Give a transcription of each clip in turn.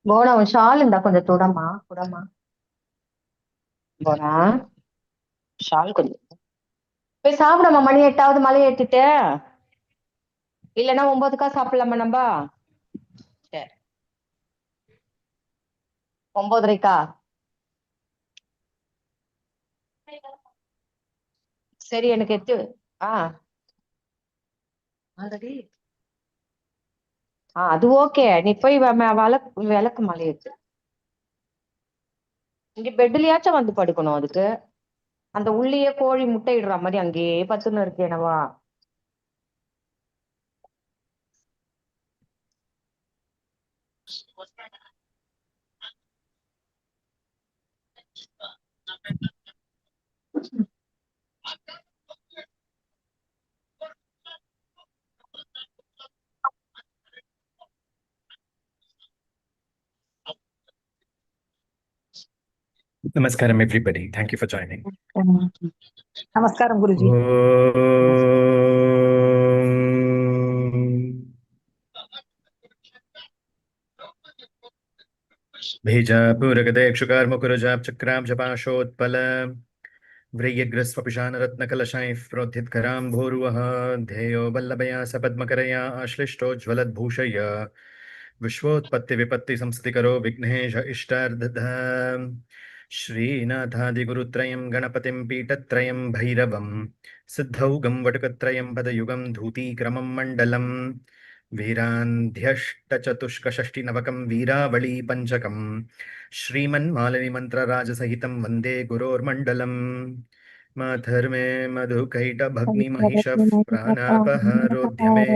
போனா உன் ஷால் இருந்தா கொஞ்சம் தொடமா குடமா. போனா ஷால் கொஞ்சம் போய் சாப்பிடமா, மணி 8ஆவது, மலை ஏத்திட்டு. இல்லைன்னா 9க்கா சாப்பிடலாமா நம்ம? சரி, 9:30. சரி, எனக்கு எத்து. ஆ ஆல்ரெடி. அது ஓகே. நீ போய் விளக்கு மலை ஏத்து. இங்க பெட்லயாச்சும் வந்து படுக்கணும் அதுக்கு. அந்த உள்ளியே கோழி முட்டை இடுற மாதிரி அங்கேயே பத்துன்னு இருக்கு என்னவா. Namaskaram, everybody. Thank you for joining. Namaskaram, Guruji. Bhijapuragadekshukarmukurajap chakram japashotpala Vryagrasvapishanratnakalashaif prodhitkaram bhoruvaha Dheyo vallabhaya sapadmakaraya ashlishto jvalad bhushaya Vishwotpatti vipatti samstikaro vignesha ishtardham Srinathadi Gurutrayam Ganapatim Pitatrayam Bhairavam Siddhaugam Vatakatrayam Padayugam Dhuti Kramam Mandalam Virandhyashtachatushkashashti Navakam Veeravali Panchakam Shriman Malini Mantra Rajasahitam Vande Guror Mandalam Matharme Madhukaita Bhagni Mahishaf Pranapaharodhyame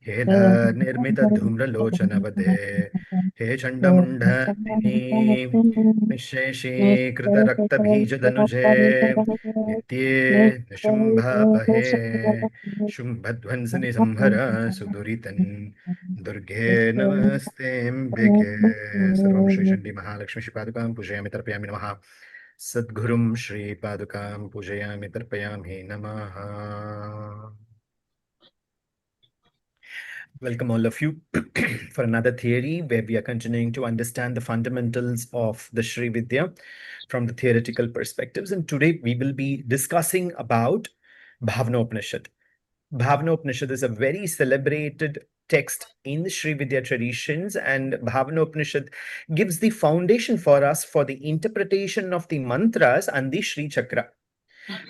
Heda Nirmita Dhumra Lochanavade He Chandamundhani Nisheshi Krita Rakta Bhija Danuje Nitye Nishumbhabahe Shumbhadvansani Samhara Suduritan Durge Namaste Mbike Sarvam Shri Chandi Mahalakshmi Shri Padukam Pujayami Tarpayami Namaha Sadgurum Shri Padukam Pujayami Tarpayami Namaha. Welcome all of you for another theory where we are continuing to understand the fundamentals of the Srividya from the theoretical perspectives. And today we will be discussing about Bhavanopanishad. Bhavanopanishad is a very celebrated text in the Srividya traditions, and Bhavanopanishad gives the foundation for us for the interpretation of the mantras and the Sri Chakra.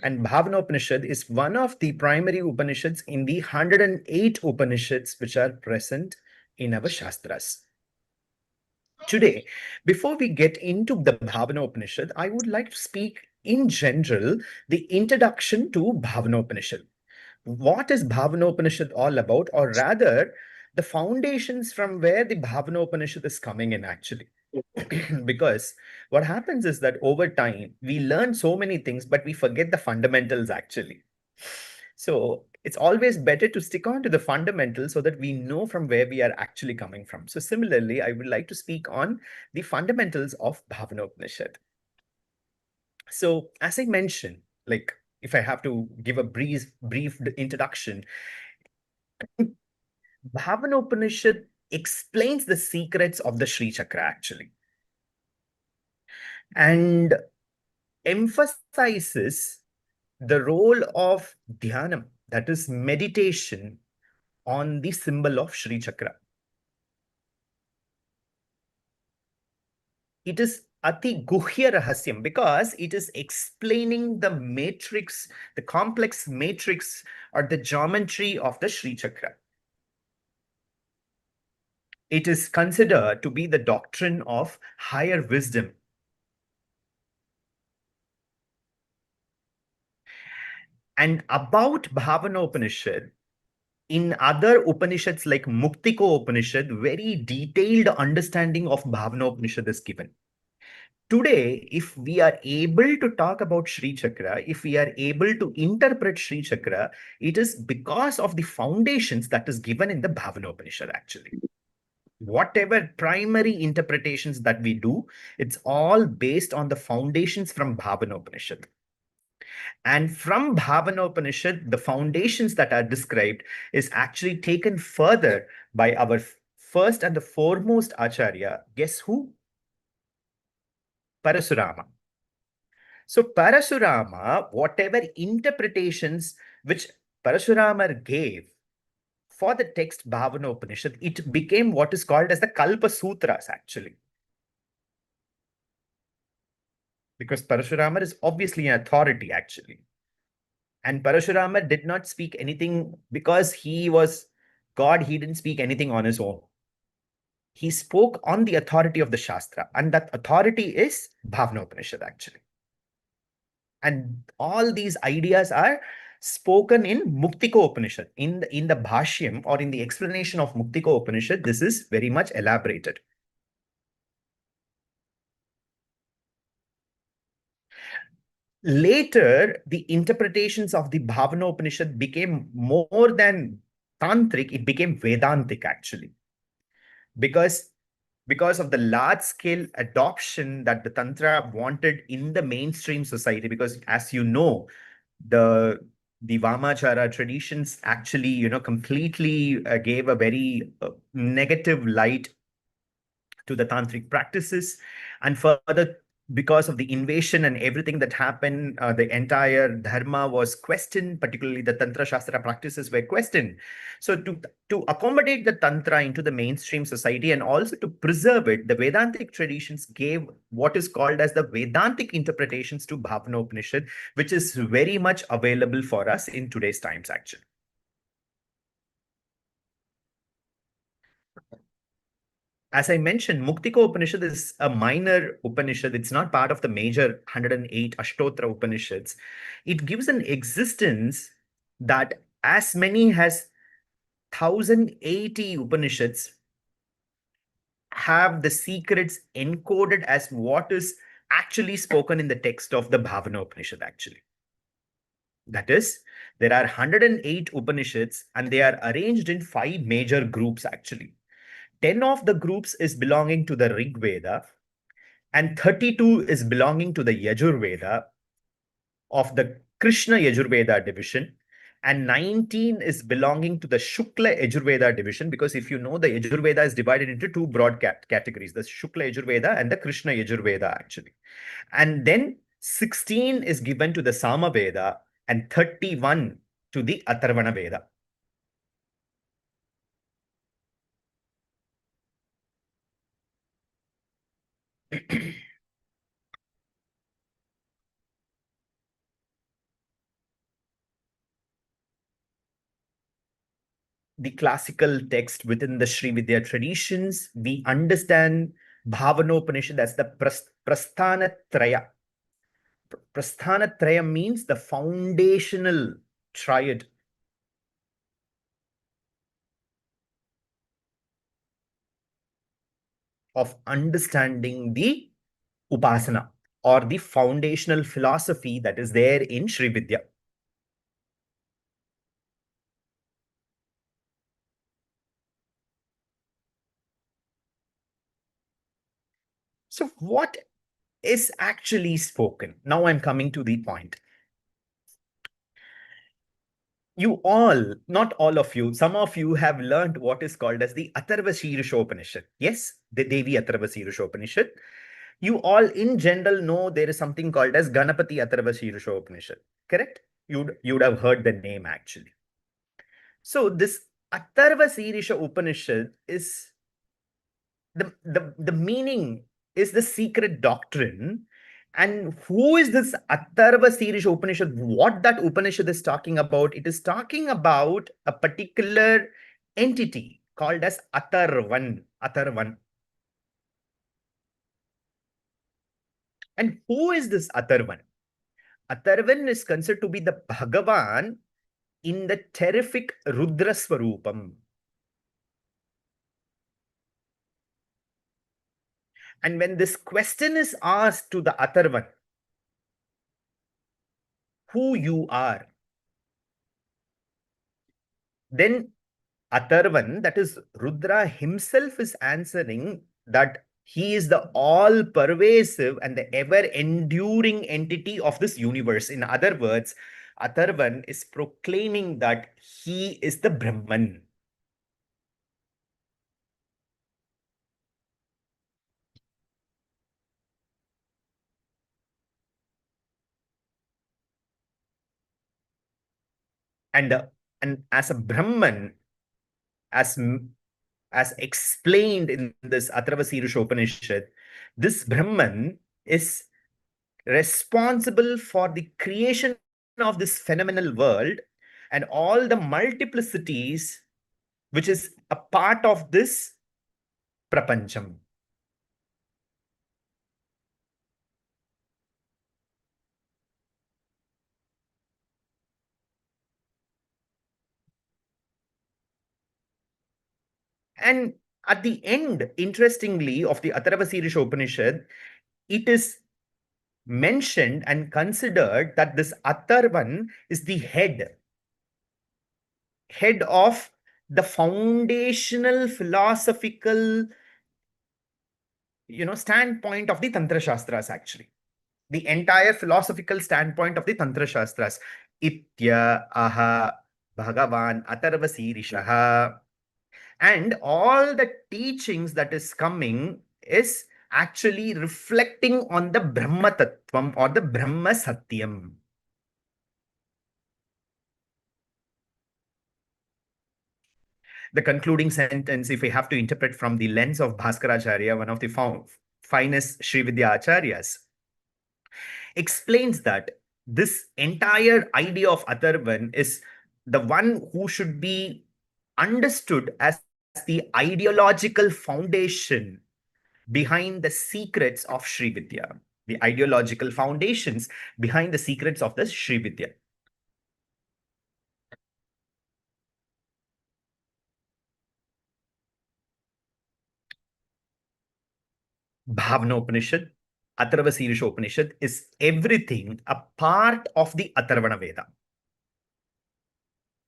And Bhavanopanishad is one of the primary Upanishads in the 108 Upanishads which are present in our Shastras. Today, before we get into the Bhavanopanishad, I would like to speak in general the introduction to Bhavanopanishad. What is Bhavanopanishad all about, or rather, the foundations from where the Bhavanopanishad is coming in actually. Because what happens is that over time, we learn so many things, but we forget the fundamentals actually. So it's always better to stick on to the fundamentals so that we know from where we are actually coming from. So similarly, I would like to speak on the fundamentals of Bhavanopanishad. So as I mentioned, like if I have to give a brief introduction, Bhavanopanishad explains the secrets of the Sri Chakra actually, and emphasizes the role of dhyanam, that is meditation, on the symbol of Sri Chakra. It is Ati Guhya Rahasyam because it is explaining the matrix, the complex matrix or the geometry of the Sri Chakra. It is considered to be the doctrine of higher wisdom. And about Bhavanopanishad, in other Upanishads like Muktiko Upanishad, very detailed understanding of Bhavanopanishad is given. Today, if we are able to talk about Sri Chakra, if we are able to interpret Sri Chakra, it is because of the foundations that is given in the Bhavanopanishad actually. Whatever primary interpretations that we do, it's all based on the foundations from Bhavanopanishad. And from Bhavanopanishad, the foundations that are described is actually taken further by our first and the foremost Acharya, guess who? Parasurama. So Parasurama, whatever interpretations which Parasurama gave for the text Bhavanopanishad, it became what is called as the Kalpa Sutras actually. Because Parashurama is obviously an authority actually. And Parashurama did not speak anything because he was God, he didn't speak anything on his own. He spoke on the authority of the Shastra, and that authority is Bhavanopanishad actually. And all these ideas are spoken in Muktiko Upanishad. In the Bhashyam or in the explanation of Muktiko Upanishad, this is very much elaborated. Later, the interpretations of the Bhavanopanishad became more than Tantric, it became Vedantic actually. Because of the large-scale adoption that the Tantra wanted in the mainstream society, because as you know, the Vamachara traditions actually, completely gave a very negative light to the tantric practices, and further because of the invasion and everything that happened, the entire dharma was questioned, particularly the tantra shastra practices were questioned. So to accommodate the tantra into the mainstream society and also to preserve it, the Vedantic traditions gave what is called as the Vedantic interpretations to Bhavanopanishad, which is very much available for us in today's times actually. As I mentioned, Muktiko Upanishad is a minor Upanishad. It's not part of the major 108 Ashtotra Upanishads. It gives an existence that as many as 1080 Upanishads have the secrets encoded as what is actually spoken in the text of the Bhavana Upanishad actually. That is, there are 108 Upanishads and they are arranged in 5 major groups actually. 10 of the groups is belonging to the Rig Veda, and 32 is belonging to the Yajur Veda of the Krishna Yajur Veda division, and 19 is belonging to the Shukla Yajur Veda division, because if you know, the Yajur Veda is divided into 2 broad categories, the Shukla Yajur Veda and the Krishna Yajur Veda actually. And then 16 is given to the Sama Veda and 31 to the Atharvana Veda. The classical text within the Srividya traditions, we understand Bhavanopanishad as the Prasthanatraya. Prasthanatraya means the foundational triad. Of understanding the Upasana or the foundational philosophy that is there in Srividya. So what is actually spoken? Now I'm coming to the point. You all, not all of you, some of you have learned what is called as the Atharva Upanishad. Yes, the Devi Atharva Upanishad. You all in general know there is something called as Ganapati Atharva Upanishad. Correct? You'd have heard the name actually. So this Atharva Upanishad is the meaning is the secret doctrine. And who is this Atharva Upanishad? What that Upanishad is talking about? It is talking about a particular entity called as Atharvan. Atharvan. And who is this Atharvan? Atharvan is considered to be the Bhagavan in the terrific Rudra Swarupam. And when this question is asked to the Atharvan, who you are, then Atharvan, that is Rudra himself, is answering that he is the all-pervasive and the ever-enduring entity of this universe. In other words, Atharvan is proclaiming that he is the Brahman. And as a Brahman, as explained in this Atharvana Upanishad, this Brahman is responsible for the creation of this phenomenal world and all the multiplicities which is a part of this prapancham. And at the end, interestingly, of the Atharvana Upanishad, it is mentioned and considered that this Atharvan is the head of the foundational philosophical, standpoint of the Tantra Shastras, actually. The entire philosophical standpoint of the Tantra Shastras. Itya aha Bhagavan Atharvashirishaha. And all the teachings that is coming is actually reflecting on the Brahma Tattvam or the Brahma Satyam. The concluding sentence, if we have to interpret from the lens of Bhaskaracharya, one of the finest Srividya Acharyas, explains that this entire idea of Atharvan is the one who should be understood as the ideological foundation behind the secrets of Srividya, the ideological foundations behind the secrets of the Srividya. Bhavanopanishad, Atharvana Upanishad is everything a part of the Atharvana Veda.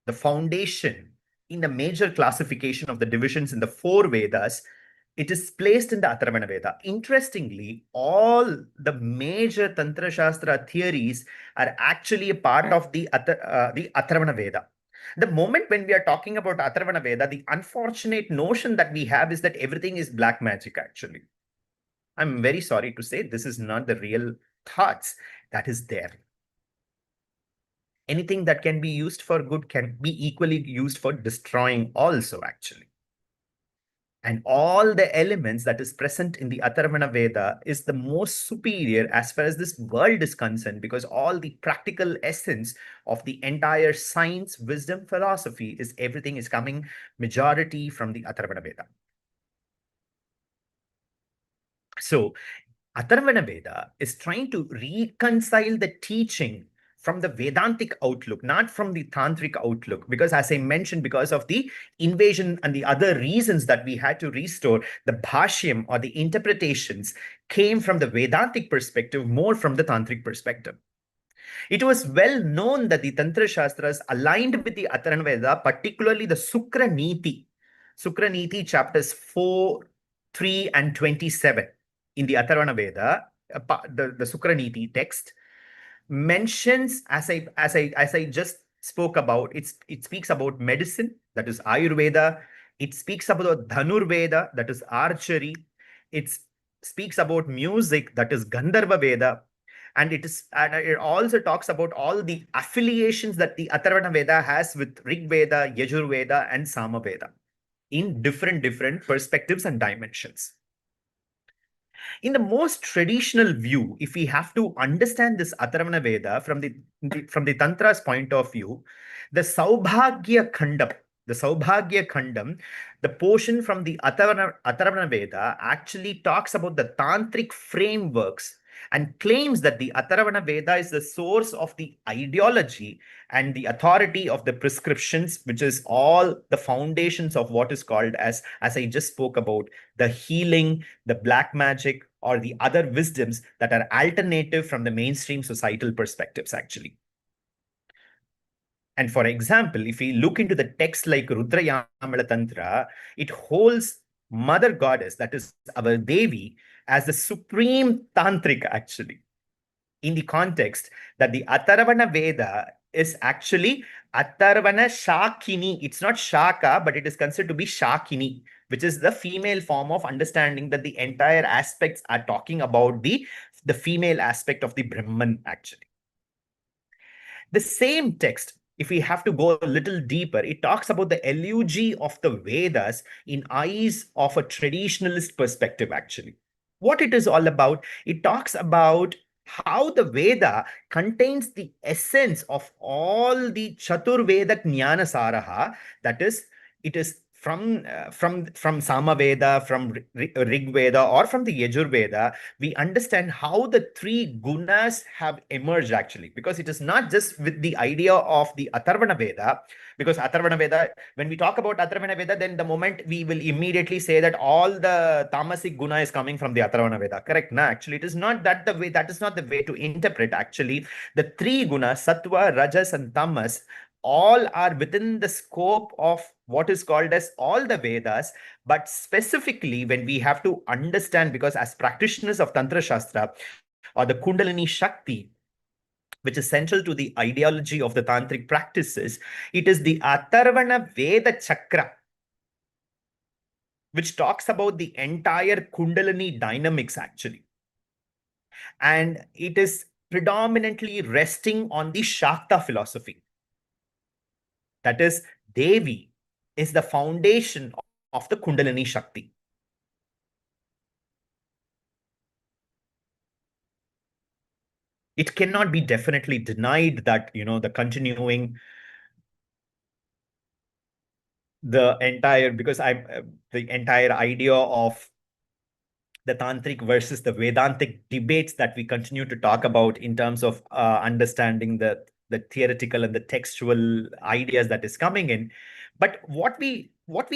The foundation in the major classification of the divisions in the 4 Vedas, it is placed in the Atharvana Veda. Interestingly, all the major Tantra Shastra theories are actually a part of the Atharvana Veda. The moment when we are talking about Atharvana Veda, the unfortunate notion that we have is that everything is black magic, actually. I'm very sorry to say this is not the real thoughts that is there. Anything that can be used for good can be equally used for destroying also, actually. And all the elements that is present in the Atharvana Veda is the most superior as far as this world is concerned, because all the practical essence of the entire science, wisdom, philosophy is everything is coming majority from the Atharvana Veda. So Atharvana Veda is trying to reconcile the teaching from the Vedantic outlook, not from the Tantric outlook, because as I mentioned, because of the invasion and the other reasons that we had to restore, the Bhashyam or the interpretations came from the Vedantic perspective, more from the Tantric perspective. It was well known that the Tantra Shastras aligned with the Atharvana Veda, particularly the Sukra Niti. Sukra Niti chapters 4, 3 and 27 in the Atharvana Veda, the Sukra Niti text, mentions, as I just spoke about, it speaks about medicine, that is Ayurveda. It speaks about Dhanurveda, that is archery. It speaks about music, that is Gandharva Veda. And it also talks about all the affiliations that the Atharvana Veda has with Rig Veda, Yajur Veda, and Sama Veda in different perspectives and dimensions. In the most traditional view, if we have to understand this Atharvana Veda from the Tantra's point of view, the Saubhagya Khandam, the portion from the Atharvana Veda actually talks about the Tantric frameworks and claims that the Atharvana Veda is the source of the ideology and the authority of the prescriptions, which is all the foundations of what is called as I just spoke about, the healing, the black magic, or the other wisdoms that are alternative from the mainstream societal perspectives, actually. And for example, if we look into the text like Rudra Yamala Tantra, it holds Mother Goddess, that is our Devi, as the supreme tantric, actually, in the context that the Atharvana Veda is actually Atharvana Shakini. It's not Shaka, but it is considered to be Shakini, which is the female form of understanding that the entire aspects are talking about the female aspect of the Brahman, actually. The same text, if we have to go a little deeper, it talks about the eulogy of the Vedas in eyes of a traditionalist perspective, actually. What it is all about, it talks about how the Veda contains the essence of all the Chaturveda Jnana Saraha, that is, it is from Samaveda, from Rig Veda, or from the Yajur Veda, we understand how the three gunas have emerged actually, because it is not just with the idea of the Atharvana Veda, because Atharvana Veda, when we talk about Atharvana Veda, then the moment we will immediately say that all the tamasic guna is coming from the Atharvana Veda. Correct? No, actually, it is not that the way, that is not the way to interpret actually. The three gunas, sattva, rajas, and tamas, all are within the scope of what is called as all the Vedas, but specifically when we have to understand, because as practitioners of Tantra Shastra or the Kundalini Shakti, which is central to the ideology of the tantric practices, it is the Atharvana Veda Chakra, which talks about the entire Kundalini dynamics actually. And it is predominantly resting on the Shakta philosophy. That is, Devi is the foundation of the Kundalini Shakti. It cannot be definitely denied that, the continuing, the entire, because the entire idea of the tantric versus the Vedantic debates that we continue to talk about in terms of understanding the theoretical and the textual ideas that is coming in. But what we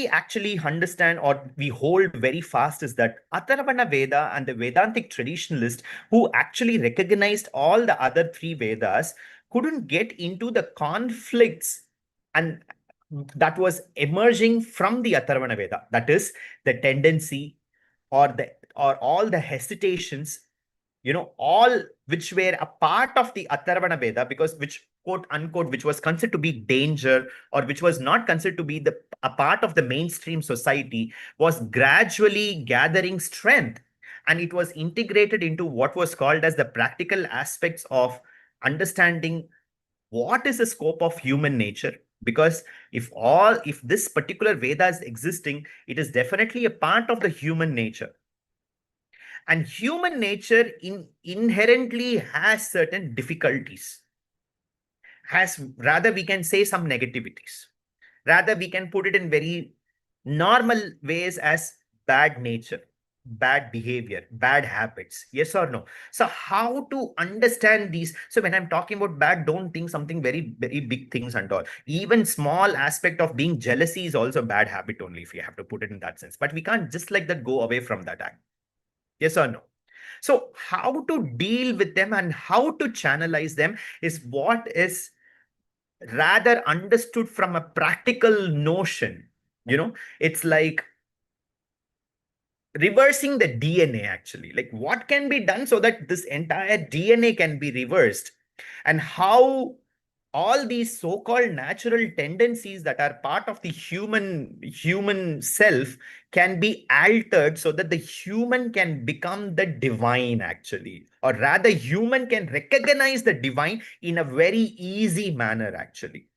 actually understand or we hold very fast is that Atharvana Veda and the Vedantic traditionalists who actually recognized all the other three Vedas couldn't get into the conflicts and that was emerging from the Atharvana Veda. That is the tendency or all the hesitations, all which were a part of the Atharvana Veda, because which quote unquote, which was considered to be danger or which was not considered to be a part of the mainstream society, was gradually gathering strength. And it was integrated into what was called as the practical aspects of understanding what is the scope of human nature. Because if this particular Veda is existing, it is definitely a part of the human nature. And human nature inherently has certain difficulties, has, rather we can say, some negativities. Rather we can put it in very normal ways as bad nature, bad behavior, bad habits. Yes or no? So how to understand these? So when I'm talking about bad, don't think something very, very big things and all. Even small aspect of being jealousy is also a bad habit only, if you have to put it in that sense. But we can't just like that go away from that act. Yes or no? So how to deal with them and how to channelize them is what is rather understood from a practical notion. It's like reversing the DNA actually. Like what can be done so that this entire DNA can be reversed, and how all these so-called natural tendencies that are part of the human self can be altered so that the human can become the divine actually, or rather human can recognize the divine in a very easy manner actually.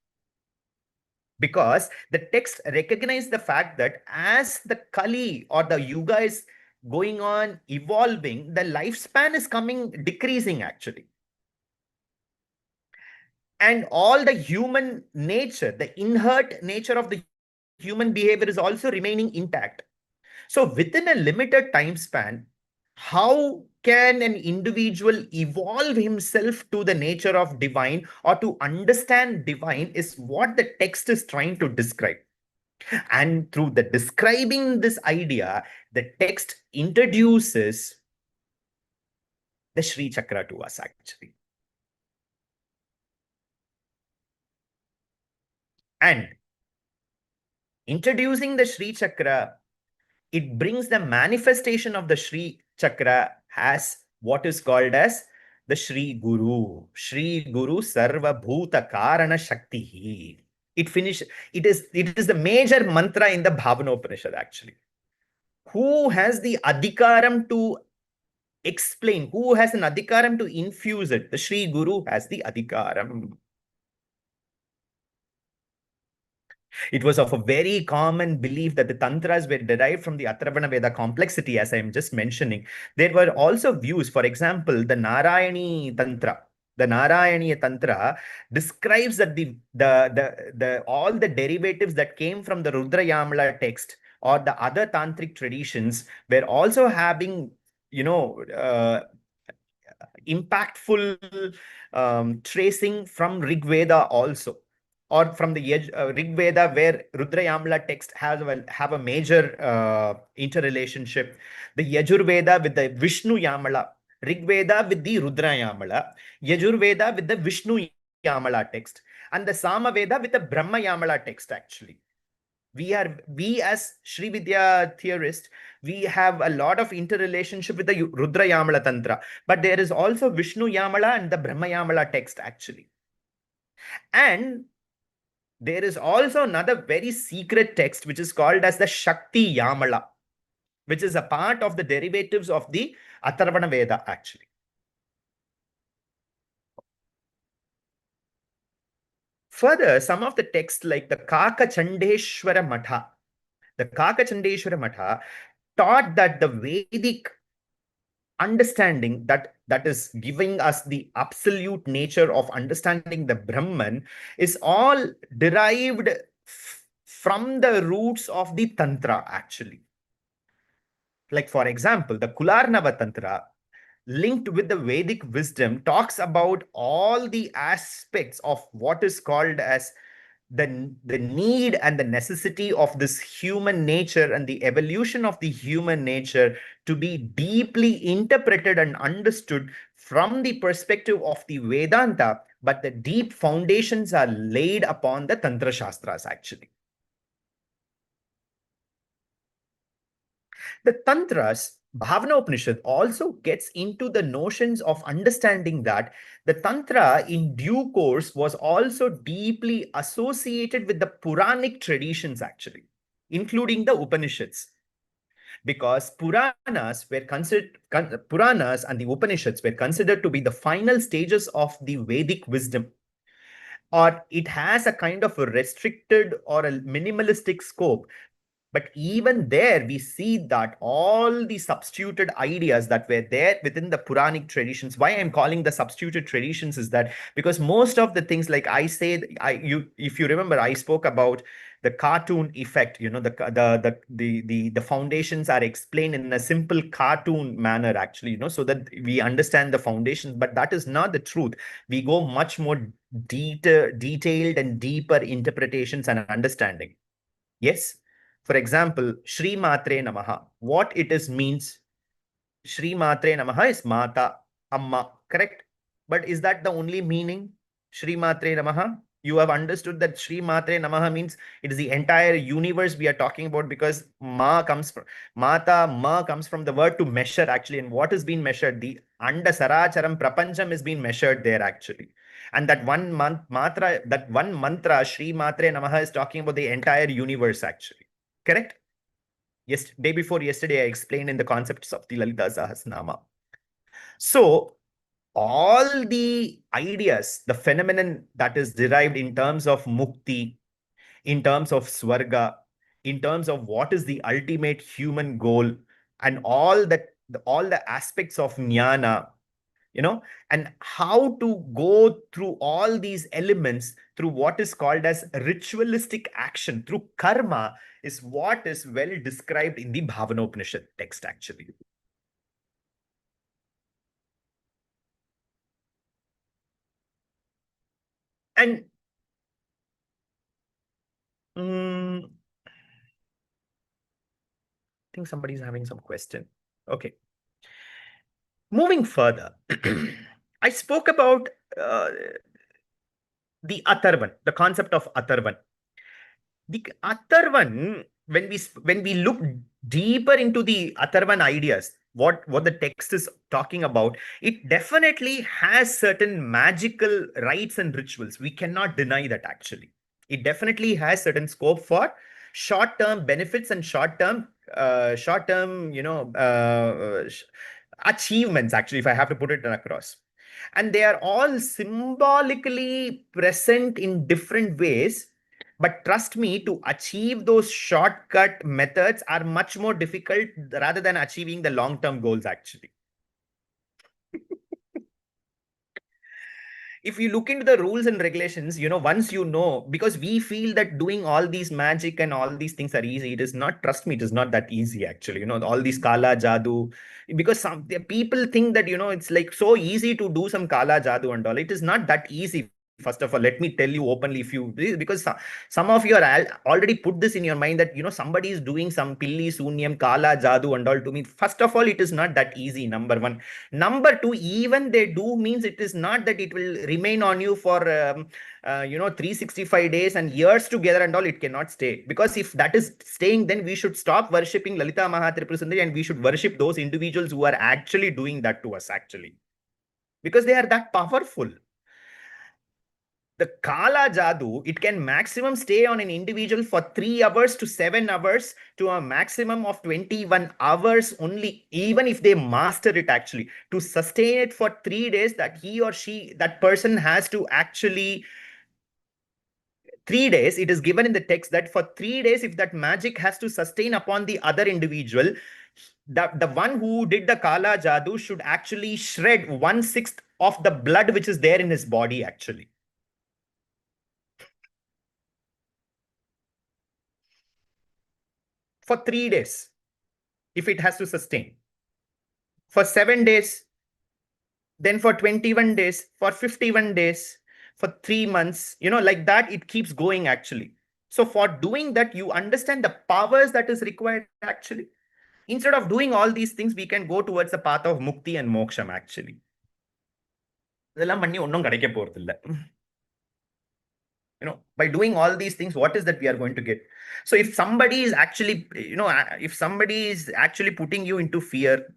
Because the text recognizes the fact that as the Kali or the Yuga is going on evolving, the lifespan is decreasing actually. And all the human nature, the inherent nature of the human behavior is also remaining intact. So within a limited time span, how can an individual evolve himself to the nature of divine or to understand divine is what the text is trying to describe. And through the describing this idea, the text introduces the Sri Chakra to us actually. And introducing the Sri Chakra, it brings the manifestation of the Sri Chakra as what is called as the Sri Guru. Sri Guru Sarva Bhuta Karana Shakti. It is the major mantra in the Bhavanopanishad actually. Who has the adhikaram to explain, who has an adhikaram to infuse it? The Sri Guru has the adhikaram. It was of a very common belief that the tantras were derived from the Atharvana Veda complexity, as I am just mentioning. There were also views, for example, the Narayani Tantra. The Narayaniya Tantra describes that the all the derivatives that came from the Rudra Yamala text or the other tantric traditions were also having, impactful tracing from Rig Veda also, or from the Rig Veda, where Rudra Yamala text have a major interrelationship. The Yajur Veda with the Vishnu Yamala, Rig Veda with the Rudra Yamala, Yajur Veda with the Vishnu Yamala text, and the Sama Veda with the Brahma Yamala text actually. We as Srividya theorists, we have a lot of interrelationship with the Rudra Yamala Tantra, but there is also Vishnu Yamala and the Brahma Yamala text actually. And there is also another very secret text which is called as the Shakti Yamala, which is a part of the derivatives of the Atharvana Veda actually. Further, some of the texts like the Kaka Chandeshwara Matha, taught that the Vedic understanding that is giving us the absolute nature of understanding the Brahman is all derived from the roots of the Tantra actually. Like, for example, the Kularnava Tantra, linked with the Vedic wisdom, talks about all the aspects of what is called as the need and the necessity of this human nature and the evolution of the human nature to be deeply interpreted and understood from the perspective of the Vedanta, but the deep foundations are laid upon the Tantra Shastras actually. The Tantras, Bhavanopanishad also gets into the notions of understanding that the Tantra in due course was also deeply associated with the Puranic traditions actually, including the Upanishads. Because Puranas and the Upanishads were considered to be the final stages of the Vedic wisdom, or it has a kind of a restricted or a minimalistic scope. But even there, we see that all the substituted ideas that were there within the Puranic traditions. Why I'm calling the substituted traditions is that because most of the things, like I said, if you remember, I spoke about the cartoon effect. The foundations are explained in a simple cartoon manner, actually. So that we understand the foundations. But that is not the truth. We go much more detailed and deeper interpretations and understanding. Yes. For example, Shri Matre Namaha. What it is means, Shri Matre Namaha is Mata, Amma, correct? But is that the only meaning? Shri Matre Namaha? You have understood that Shri Matre Namaha means it is the entire universe we are talking about, because Ma comes from the word to measure actually. And what is being measured? The Anda Saracharam Prapancham is being measured there actually. And that one mantra, Shri Matre Namaha, is talking about the entire universe actually. Correct? Yes, day before yesterday, I explained in the concepts of the Lalita Sahasranama. So, all the ideas, the phenomenon that is derived in terms of mukti, in terms of swarga, in terms of what is the ultimate human goal, and all the aspects of jnana, and how to go through all these elements through what is called as ritualistic action, through karma, is what is well described in the Bhavanopanishad text actually. And I think somebody's having some question. Okay. Moving further, I spoke about the Atharvan, the concept of Atharvan. The Atharvan, when we look deeper into the Atharvan ideas, what the text is talking about, it definitely has certain magical rites and rituals. We cannot deny that actually. It definitely has certain scope for short-term benefits and short-term, achievements actually, if I have to put it across. And they are all symbolically present in different ways, But trust me, to achieve those shortcut methods are much more difficult rather than achieving the long-term goals, actually. If you look into the rules and regulations, once because we feel that doing all these magic and all these things are easy, it is not. Trust me, it is not that easy, actually. All these kala jadoo, because some people think that, it's like so easy to do some kala jadoo and all. It is not that easy. First of all, let me tell you openly, because some of you are already put this in your mind that, somebody is doing some pilli, sunyam, kala jadoo and all to me. First of all, it is not that easy, number one. Number two, even they do means it is not that it will remain on you for 365 days and years together and all. It cannot stay, because if that is staying, then we should stop worshipping Lalita Mahatripura and we should worship those individuals who are actually doing that to us, actually, because they are that powerful. The Kala Jadoo, it can maximum stay on an individual for 3 hours to 7 hours to a maximum of 21 hours only, even if they master it, actually. To sustain it for 3 days, that he or she, that person has to actually 3 days, it is given in the text that for 3 days, if that magic has to sustain upon the other individual, the one who did the Kala Jadoo should actually shred 1/6 of the blood which is there in his body, actually. For 3 days, if it has to sustain. For 7 days, then for 21 days, for 51 days, for 3 months, like that, it keeps going, actually. So for doing that, you understand the powers that is required, actually. Instead of doing all these things, we can go towards the path of mukti and moksham, actually. By doing all these things, what is that we are going to get? So if somebody is actually, if somebody is actually putting you into fear,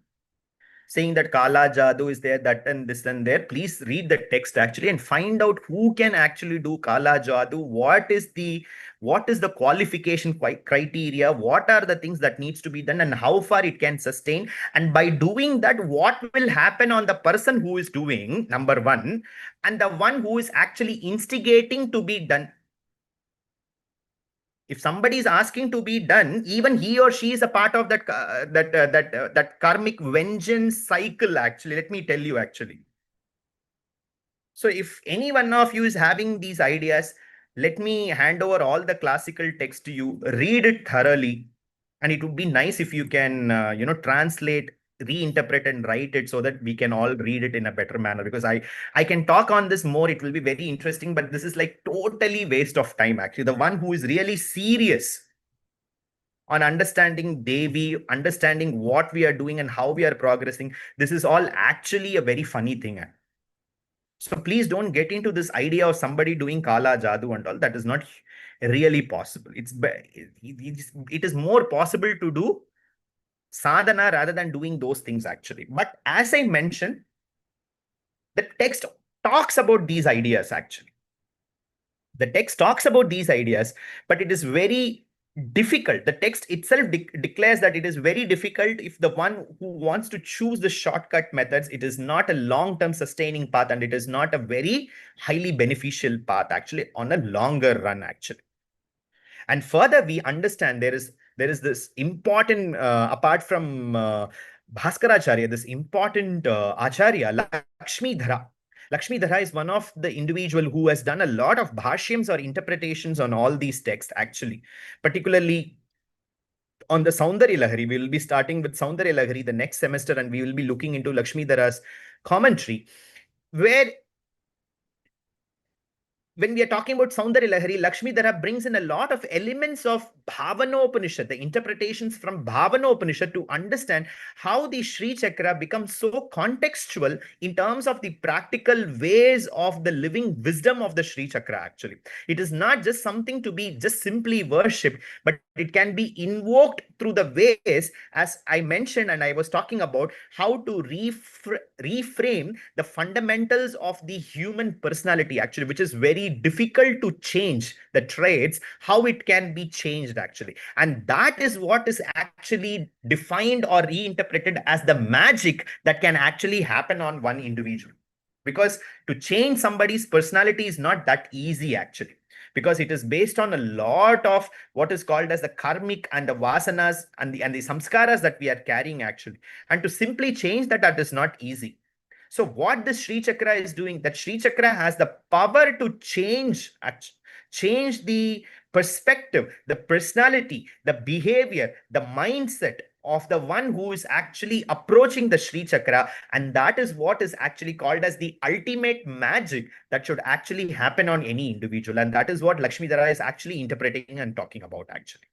saying that Kala Jadoo is there, that and this and there, please read the text, actually, and find out who can actually do Kala Jadoo, what is the qualification criteria, what are the things that needs to be done, and how far it can sustain. And by doing that, what will happen on the person who is doing, number one, and the one who is actually instigating to be done. If somebody is asking to be done, even he or she is a part of that karmic vengeance cycle, actually. Let me tell you, actually. So if any one of you is having these ideas, let me hand over all the classical text to you. Read it thoroughly. And it would be nice if you can, translate, reinterpret and write it so that we can all read it in a better manner, because I can talk on this more. It will be very interesting, but this is like totally waste of time, actually. The one who is really serious on understanding Devi, understanding what we are doing and how we are progressing, this is all actually a very funny thing. So please don't get into this idea of somebody doing Kala Jadoo and all. That is not really possible. It is more possible to do sadhana rather than doing those things, actually. But as I mentioned, the text talks about these ideas, actually. The text talks about these ideas, but it is very difficult. The text itself declares that it is very difficult if the one who wants to choose the shortcut methods, it is not a long-term sustaining path, and it is not a very highly beneficial path, actually, on a longer run, actually. And further, we understand there is this important, apart from Bhaskaracharya, this important Acharya, Lakshmidhara. Lakshmidhara is one of the individual who has done a lot of bhashyams or interpretations on all these texts, actually, particularly on the Saundarya Lahari. We will be starting with Saundarya Lahari the next semester, and we will be looking into Lakshmidhara's commentary, where when we are talking about Saundarya Lahari, Lakshmidhara brings in a lot of elements of Bhavanopanishad, the interpretations from Bhavanopanishad, to understand how the Sri Chakra becomes so contextual in terms of the practical ways of the living wisdom of the Sri Chakra, actually. It is not just something to be just simply worshipped, but it can be invoked through the ways, as I mentioned, and I was talking about how to reframe the fundamentals of the human personality, actually, which is very difficult to change. The traits, how it can be changed, actually. And that is what is actually defined or reinterpreted as the magic that can actually happen on one individual. Because to change somebody's personality is not that easy, actually. because it is based on a lot of what is called as the karmic and the vasanas and the samskaras that we are carrying actually. And to simply change that, that is not easy. So what the Sri Chakra is doing, that Sri Chakra has the power to change the perspective, the personality, the behavior, the mindset of the one who is actually approaching the Sri Chakra. And that is what is actually called as the ultimate magic that should actually happen on any individual. And that is what Lakshmidhara is actually interpreting and talking about actually.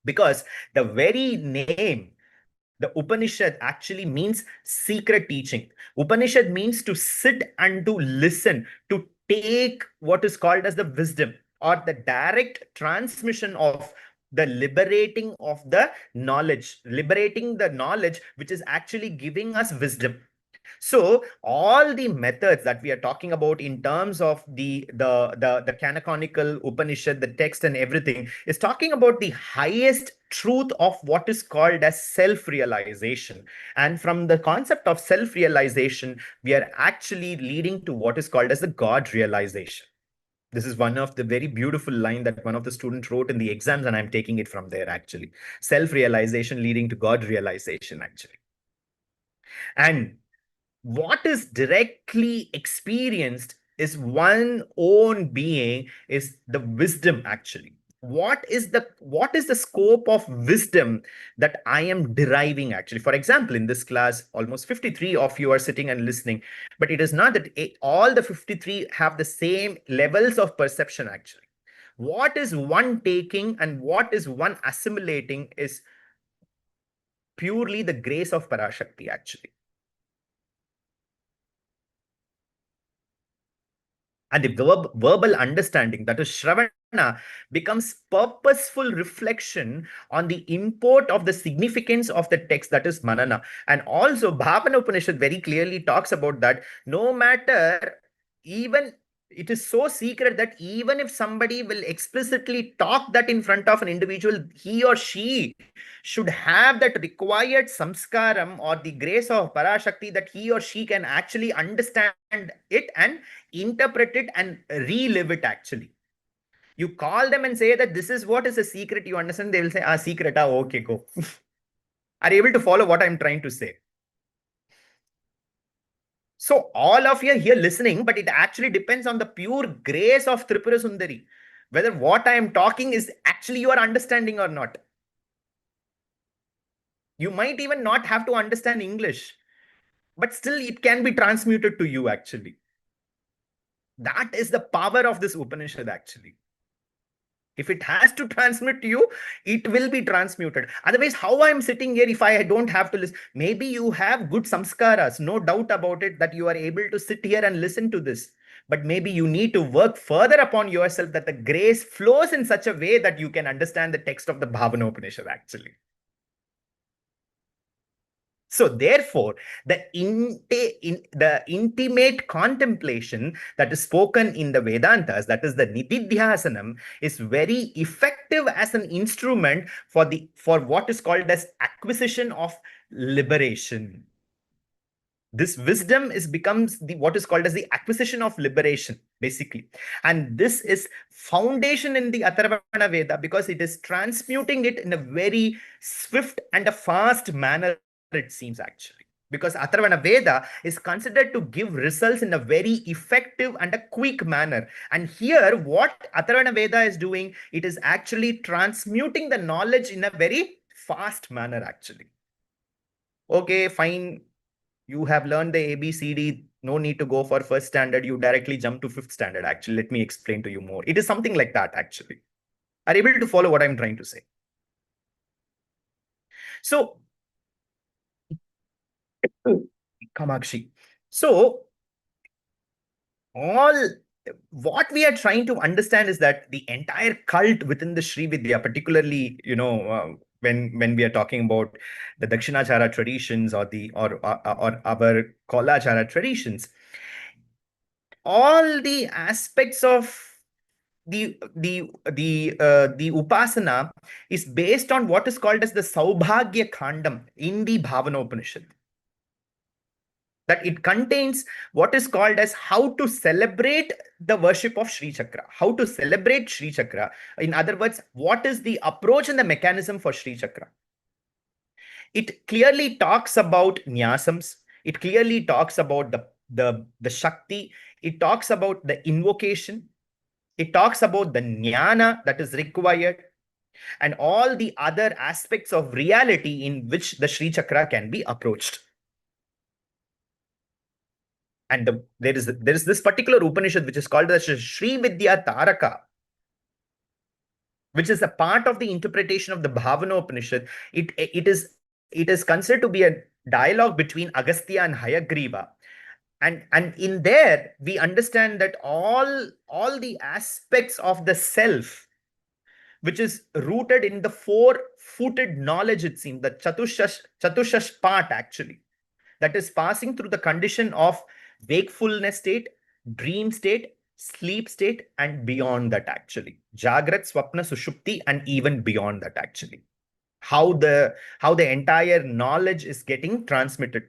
Because the very name, the Upanishad, actually means secret teaching. Upanishad means to sit and to listen, to take what is called as the wisdom or the direct transmission of the liberating of the knowledge, liberating the knowledge which is actually giving us wisdom. So all the methods that we are talking about in terms of the canonical Upanishad, the text and everything, is talking about the highest truth of what is called as self-realization. And from the concept of self-realization, we are actually leading to what is called as the God realization. This is one of the very beautiful line that one of the students wrote in the exams, and I'm taking it from there actually. Self-realization leading to God realization actually. And what is directly experienced is one own being, is the wisdom actually. What is the scope of wisdom that I am deriving actually? For example, in this class, almost 53 of you are sitting and listening, but it is not that all the 53 have the same levels of perception actually. What is one taking and what is one assimilating is purely the grace of Parashakti actually. And the verbal understanding, that is Shravana, becomes purposeful reflection on the import of the significance of the text, that is Manana. And also Bhavanopanishad very clearly talks about that no matter, even it is so secret that even if somebody will explicitly talk that in front of an individual, he or she should have that required samskaram or the grace of Parashakti that he or she can actually understand it and interpret it and relive it actually. You call them and say that this is what is a secret, you understand, they will say, secret, okay, go. Are you able to follow what I'm trying to say? So all of you are here listening, but it actually depends on the pure grace of Tripura Sundari, whether what I am talking is actually you are understanding or not. You might even not have to understand English, but still it can be transmuted to you actually. That is the power of this Upanishad actually. If it has to transmit to you, it will be transmuted. Otherwise, how I'm sitting here if I don't have to listen? Maybe you have good samskaras, no doubt about it, that you are able to sit here and listen to this. But maybe you need to work further upon yourself that the grace flows in such a way that you can understand the text of the Bhavanopanishad actually. So therefore, the intimate contemplation that is spoken in the Vedantas, that is the Nididhyasanam, is very effective as an instrument for what is called as acquisition of liberation. This wisdom becomes what is called as the acquisition of liberation, basically. And this is foundation in the Atharvana Veda because it is transmuting it in a very swift and a fast manner, it seems actually. Because Atharvana Veda is considered to give results in a very effective and a quick manner. And here, what Atharvana Veda is doing, it is actually transmuting the knowledge in a very fast manner, actually. Okay, fine. You have learned the ABCD, no need to go for first standard. You directly jump to fifth standard, actually. Let me explain to you more. It is something like that, actually. Are you able to follow what I'm trying to say? So, Kamakshi. So, what we are trying to understand is that the entire cult within the Srividya, particularly, when we are talking about the Dakshinachara traditions or our Kolachara traditions, all the aspects of the upasana is based on what is called as the Saubhagya Khandam in the Bhavanopanishad. that it contains what is called as how to celebrate the worship of Sri Chakra, how to celebrate Sri Chakra. In other words, what is the approach and the mechanism for Sri Chakra? It clearly talks about nyasams. It clearly talks about the Shakti. It talks about the invocation. It talks about the jnana that is required and all the other aspects of reality in which the Sri Chakra can be approached. And there is this particular Upanishad which is called the Srividya Taraka, which is a part of the interpretation of the Bhavanopanishad. It is considered to be a dialogue between Agastya and Hayagriva. And in there, we understand that all the aspects of the self, which is rooted in the four-footed knowledge, it seems, the Chatushash part actually, that is passing through the condition of wakefulness state, dream state, sleep state, and beyond that actually. Jagrat, Swapna, Sushupti, and even beyond that actually. How the entire knowledge is getting transmitted.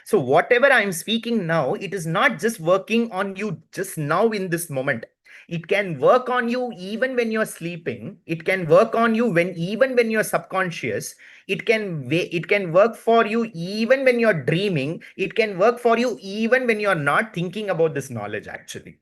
So whatever I'm speaking now, it is not just working on you just now in this moment. It can work on you even when you're sleeping. It can work on you even when you're subconscious. It can work for you even when you're dreaming. It can work for you even when you're not thinking about this knowledge actually.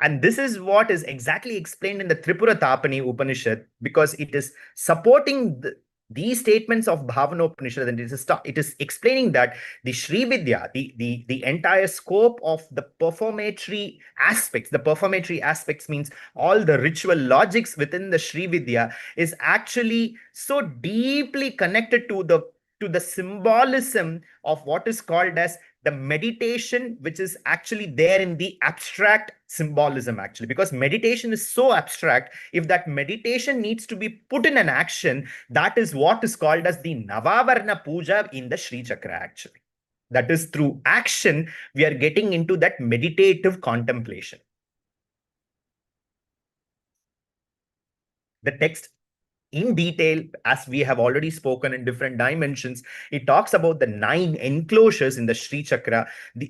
And this is what is exactly explained in the Tripura Tapani Upanishad, because it is supporting these statements of Bhavanopanishad, and it is explaining that the Srividya, the entire scope of the performatory aspects means all the ritual logics within the Srividya is actually so deeply connected to the symbolism of what is called as the meditation, which is actually there in the abstract symbolism actually, because meditation is so abstract. If that meditation needs to be put in an action, that is what is called as the Navavarna Puja in the Sri Chakra actually. That is through action, we are getting into that meditative contemplation. The text in detail, as we have already spoken in different dimensions, it talks about the 9 enclosures in the Sri Chakra,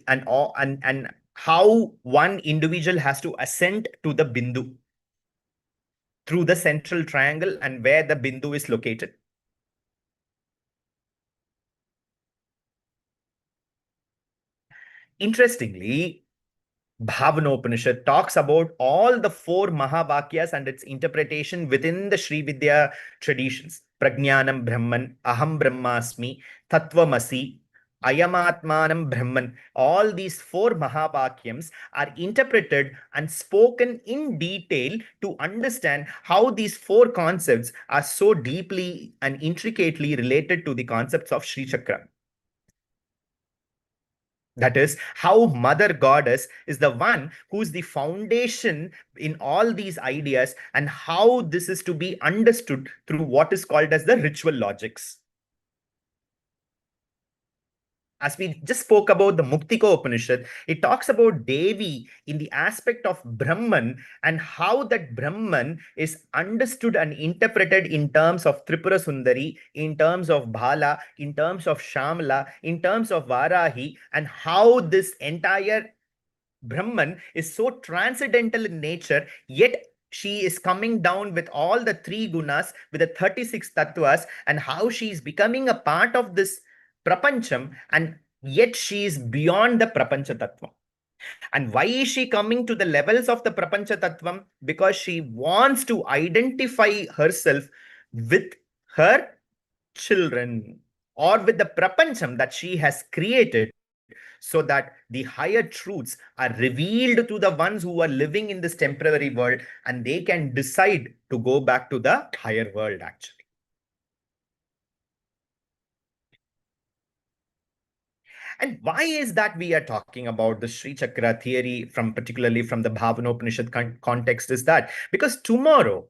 and how one individual has to ascend to the Bindu through the central triangle and where the Bindu is located. Interestingly, Bhavanopanishad talks about all the 4 mahavakyas and its interpretation within the Srividya traditions. Prajnanam Brahman, Aham Brahmasmi, Tattvamasi, Ayamatmanam Brahman. All these 4 mahavakyams are interpreted and spoken in detail to understand how these 4 concepts are so deeply and intricately related to the concepts of Sri Chakra. That is how Mother Goddess is the one who is the foundation in all these ideas, and how this is to be understood through what is called as the ritual logics. As we just spoke about the Muktika Upanishad, it talks about Devi in the aspect of Brahman and how that Brahman is understood and interpreted in terms of Tripura Sundari, in terms of Bhala, in terms of Shamla, in terms of Varahi, and how this entire Brahman is so transcendental in nature, yet she is coming down with all the 3 gunas, with the 36 tattvas, and how she is becoming a part of this prapancham, and yet she is beyond the prapancha tattva. And why is she coming to the levels of the prapancha tattvam? Because she wants to identify herself with her children or with the prapancham that she has created, so that the higher truths are revealed to the ones who are living in this temporary world, and they can decide to go back to the higher world actually. And why is that we are talking about the Sri Chakra theory particularly from the Bhavanopanishad context is that because tomorrow,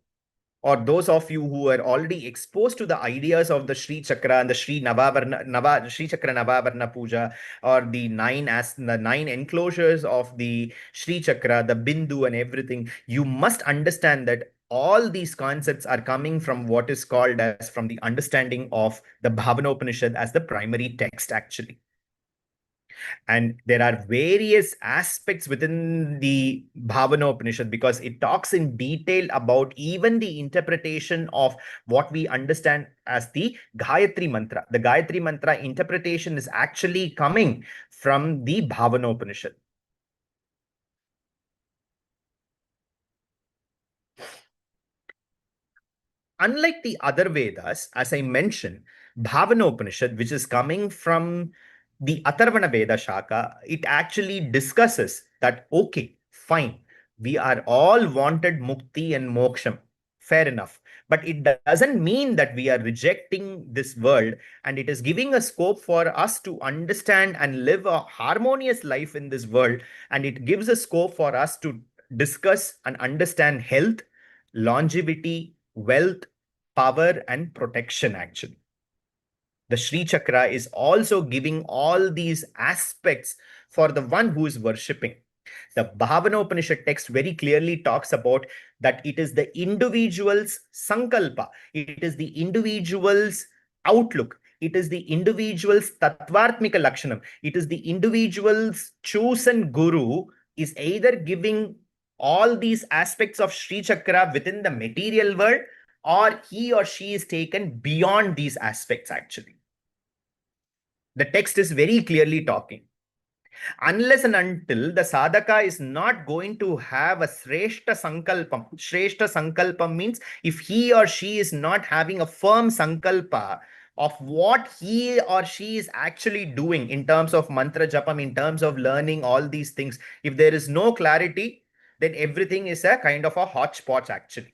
or those of you who are already exposed to the ideas of the Sri Chakra and the Sri Chakra Navavarna Puja, or the 9 enclosures of the Sri Chakra, the Bindu and everything, you must understand that all these concepts are coming from what is called as from the understanding of the Bhavanopanishad as the primary text, actually. And there are various aspects within the Bhavanopanishad because it talks in detail about even the interpretation of what we understand as the Gayatri Mantra. The Gayatri Mantra interpretation is actually coming from the Bhavanopanishad. Unlike the other Vedas, as I mentioned, Bhavanopanishad, which is coming from the Atharvana Veda Shaka, it actually discusses that, okay, fine, we are all wanted mukti and moksham. Fair enough. But it doesn't mean that we are rejecting this world, and it is giving a scope for us to understand and live a harmonious life in this world. And it gives a scope for us to discuss and understand health, longevity, wealth, power, and protection, actually. The Sri Chakra is also giving all these aspects for the one who is worshipping. The Bhavanopanishad text very clearly talks about that it is the individual's sankalpa, it is the individual's outlook, it is the individual's tattvartmika lakshanam, it is the individual's chosen guru is either giving all these aspects of Sri Chakra within the material world, or he or she is taken beyond these aspects, actually. The text is very clearly talking. Unless and until the sadhaka is not going to have a shreshta sankalpam. Shreshta sankalpam means if he or she is not having a firm sankalpa of what he or she is actually doing in terms of mantra japam, in terms of learning all these things, if there is no clarity, then everything is a kind of a hodgepodge, actually.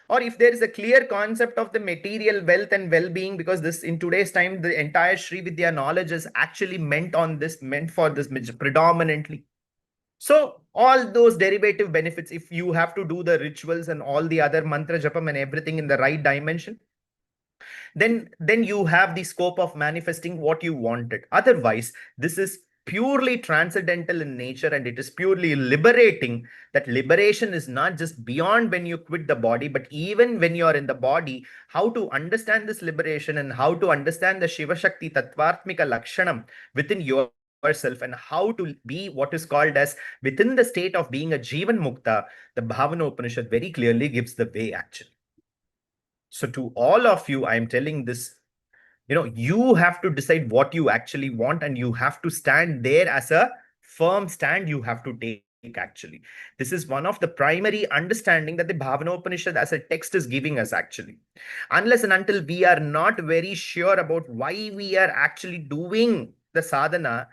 Or if there is a clear concept of the material wealth and well-being, because this in today's time, the entire Srividya knowledge is actually meant for this predominantly. So all those derivative benefits, if you have to do the rituals and all the other mantra japam and everything in the right dimension, then you have the scope of manifesting what you wanted. Otherwise, this is purely transcendental in nature, and it is purely liberating. That liberation is not just beyond when you quit the body, but even when you are in the body, how to understand this liberation and how to understand the Shiva Shakti Tattvartmika Lakshanam within yourself, and how to be what is called as within the state of being a Jivan Mukta. The Bhavanopanishad very clearly gives the way, actually. So to all of you, I am telling this, you have to decide what you actually want, and you have to stand there as a firm stand you have to take, actually. This is one of the primary understanding that the Bhavanopanishad as a text is giving us, actually. Unless and until we are not very sure about why we are actually doing the sadhana,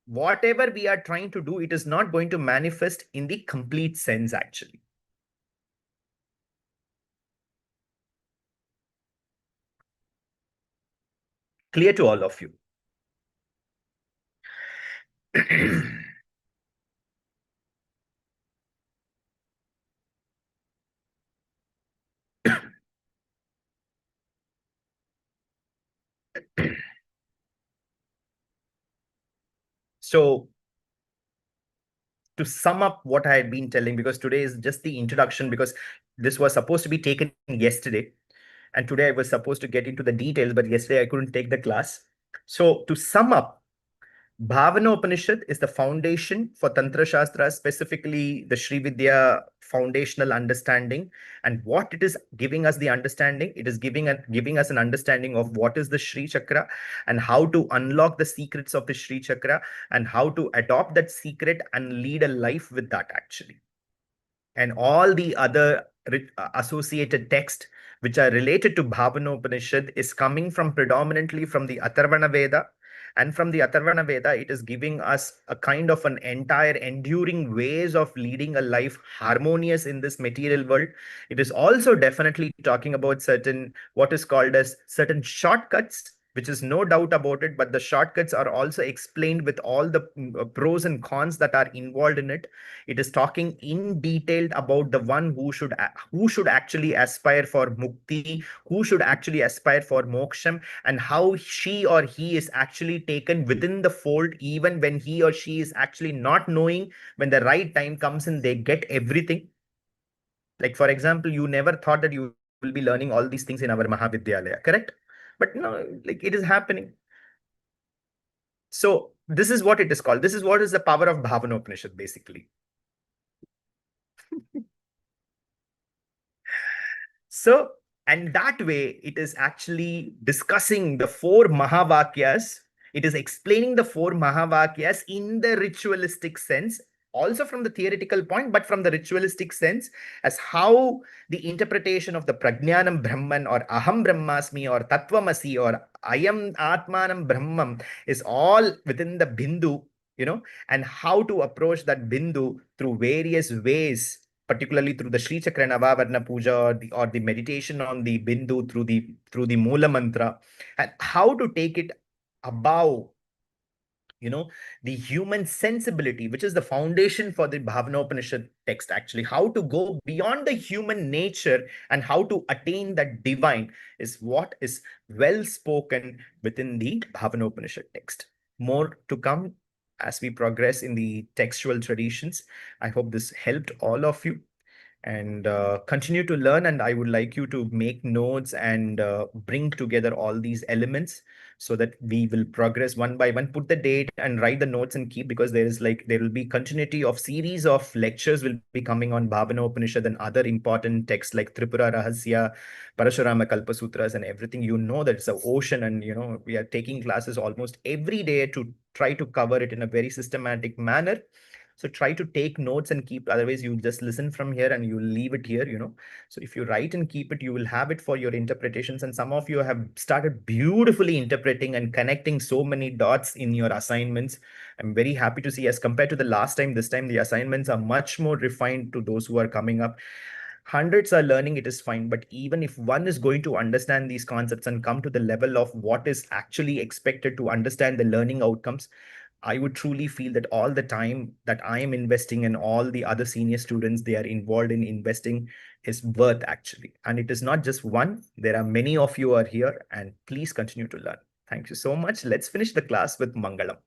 whatever we are trying to do, it is not going to manifest in the complete sense, actually. Clear to all of you? So to sum up what I had been telling, because today is just the introduction, because this was supposed to be taken yesterday, and today I was supposed to get into the details, but yesterday I couldn't take the class. So to sum up, Bhavanopanishad is the foundation for Tantra Shastra, specifically the Srividya foundational understanding. And what it is giving us the understanding, it is giving us an understanding of what is the Sri Chakra and how to unlock the secrets of the Sri Chakra and how to adopt that secret and lead a life with that, actually. And all the other associated texts which are related to Bhavanopanishad is coming from predominantly from the Atharvana Veda. And from the Atharvana Veda, it is giving us a kind of an entire enduring ways of leading a life harmonious in this material world. It is also definitely talking about certain, what is called as certain shortcuts, which is no doubt about it, but the shortcuts are also explained with all the pros and cons that are involved in it. It is talking in detail about the one who should actually aspire for mukti, who should actually aspire for moksham, and how she or he is actually taken within the fold, even when he or she is actually not knowing. When the right time comes in, they get everything. Like, for example, you never thought that you will be learning all these things in our Mahavidyalaya, correct? But no, like it is happening. So this is what it is called. This is what is the power of Bhavanopanishad, basically. So, and that way, it is actually discussing the four mahavakyas. It is explaining the four mahavakyas in the ritualistic sense, also from the theoretical point, but from the ritualistic sense, as how the interpretation of the Prajnanam Brahman or Aham Brahmasmi or Tattvamasi or Ayam Atmanam Brahmam is all within the Bindu, and how to approach that Bindu through various ways, particularly through the Sri Chakra Navavarna Puja or the meditation on the Bindu through the Mula Mantra, and how to take it above the human sensibility, which is the foundation for the Bhavanopanishad text, actually. How to go beyond the human nature and how to attain that divine is what is well spoken within the Bhavanopanishad text. More to come as we progress in the textual traditions. I hope this helped all of you, and continue to learn. And I would like you to make notes and bring together all these elements so that we will progress one by one. Put the date and write the notes and keep, because there will be continuity of series of lectures will be coming on Bhavana Upanishad and other important texts like Tripura Rahasya, Parashurama Kalpasutras and everything. That it's an ocean, and we are taking classes almost every day to try to cover it in a very systematic manner. So try to take notes and keep, otherwise you just listen from here and you leave it here, So if you write and keep it, you will have it for your interpretations. And some of you have started beautifully interpreting and connecting so many dots in your assignments. I'm very happy to see, as compared to the last time, this time the assignments are much more refined to those who are coming up. Hundreds are learning, it is fine. But even if one is going to understand these concepts and come to the level of what is actually expected to understand the learning outcomes, I would truly feel that all the time that I am investing and all the other senior students they are involved in investing is worth, actually. And it is not just one. There are many of you are here, and please continue to learn. Thank you so much. Let's finish the class with Mangalam.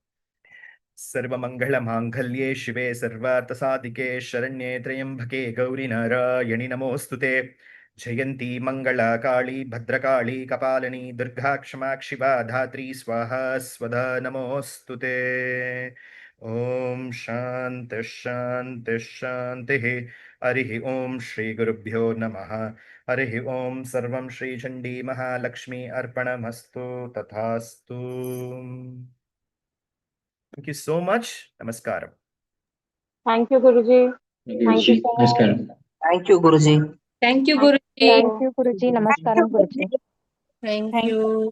सर्वमङ्गलमाङ्गल्ये शिवे सर्वार्थसाधिके शरण्ये त्र्यम्बके गौरी नारायणि नमोऽस्तुते। जयन्ती मङ्गला काली भद्रकाली कपालिनी दुर्गा क्षमा शिवा धात्री स्वाहा स्वधा नमोऽस्तुते। ॐ शान्तिः शान्तिः शान्तिः। हरिः ॐ श्रीगुरुभ्यो नमः। हरिः ॐ सर्वं श्रीचण्डी महालक्ष्मी अर्पणमस्तु। तथास्तु। Thank you so much. Namaskaram. Thank you, Guruji. Thank you so much. Thank you, Guruji. Thank you, Guruji. Thank you, Guruji. Namaskaram, Guruji. Thank you.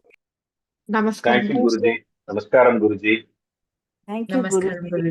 Thank you, Guruji. Namaskaram, Guruji. Thank you, Namaskaram, Guruji. Guruji.